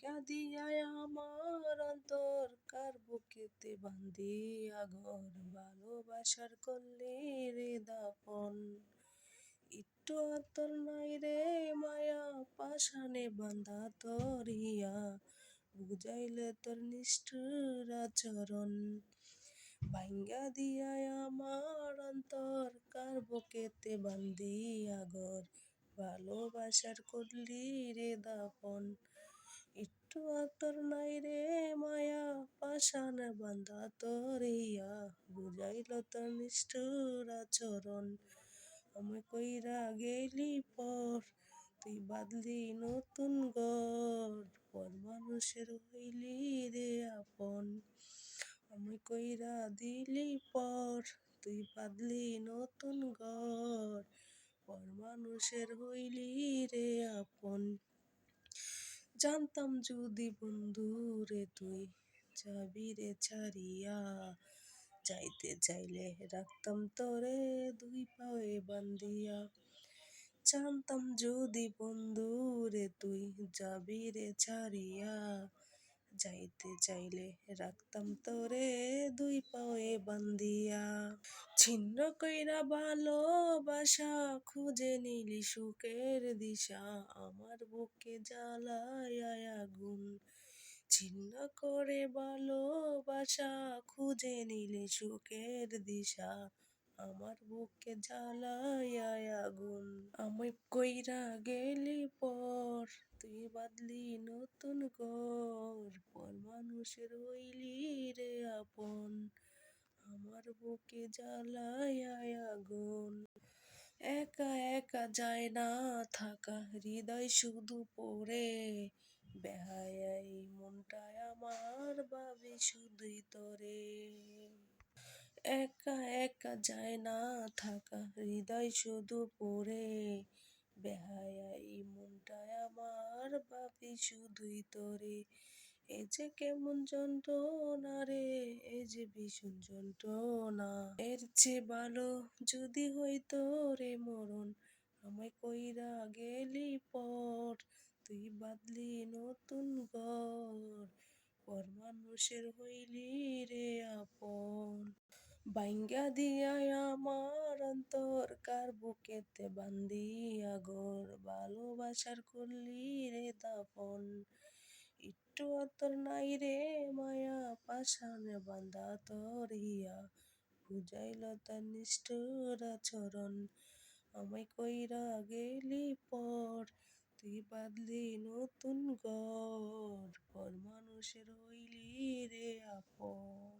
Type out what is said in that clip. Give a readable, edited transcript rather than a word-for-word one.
ভাইঙ্গা দিয়ায় আমার অন্তর কার বুকেতে বান্ধিয়া ঘর ভালোবাসার করলি রে দাপন। একটু আতর নাই রে মায়া পাশানে বান্ধা তোর হিয়া বুঝাইলে তোর নিষ্ঠুর আচরণ। ভাইঙ্গা দিয়ায় আমার অন্তর কার বুকেতে বান্ধিয়া ঘর ভালোবাসার করলি রে দাপন। একটু আতর নাই রে মায়া পাশানে বান্ধা তোর হিয়া বুঝাইল তোর নিষ্ঠুর আচরণ। আমায় কইরা গেলি পর তুই বাঁধলি নতুন ঘর পর মানুষের হইলি রে আপন। আমায় কইরা দিলি পর তুই বাঁধলি নতুন ঘর পর মানুষের হইলি রে আপন। জানতাম যদি বন্ধু রে তুই যাবি রে ছাড়িয়া যাইতে চাইলে রাখতাম তোরে দুই পায়ে বান্ধিয়া। জানতাম যদি বন্ধু রে তুই যাবি রে ছাড়িয়া যাইতে চাইলে রাখতাম তোরে দুই পায়ে বান্ধিয়া। ছিন্ন কইরা ভালোবাসা খুঁজে নিলি সুখের দিশা আমার বুকে জ্বালায় আগুন। ছিন্ন করে ভালোবাসা খুঁজে নিলি সুখের দিশা আমার বুকে জ্বালায় আগুন। আমায় কইরা গেলি পর তুই বাঁধলি নতুন ঘর পর মানুষের হইলি রে আপন আমার বুকে জ্বালায় আগুন। একা একা যায় না থাকা হৃদয় শুধু পড়ে বেহায়াই মনটায় আমার ভাবি শুধুই তোরে। একা একা যায় না থাকা হৃদয় শুধু পড়ে বেহায়াই মনটায় আমার ভাবি শুধুই তোরে। এ যে কেমন যন্ত্রণা রে এ যে ভীষণ যন্ত্রণা এর চেয়ে ভালো যদি হইতো রে মরণ। আমায় কইরা গেলি পর তুই বাঁধলি নতুন ঘর পর মানুষের হইলি রে আপন। ভাইঙ্গা দিয়ায় আমার অন্তর কার বুকেতে বান্ধিয়া ঘর ভালোবাসার করলি রে দাপন। একটু আতর নাই রে মায়া পাশানে বান্ধা তোর হিয়া বুঝাইল তার নিষ্ঠুর আচরণ। আমায় কইরা গেলি পর তুই বাঁধলি নতুন ঘর পর মানুষের হইলি রে আপন।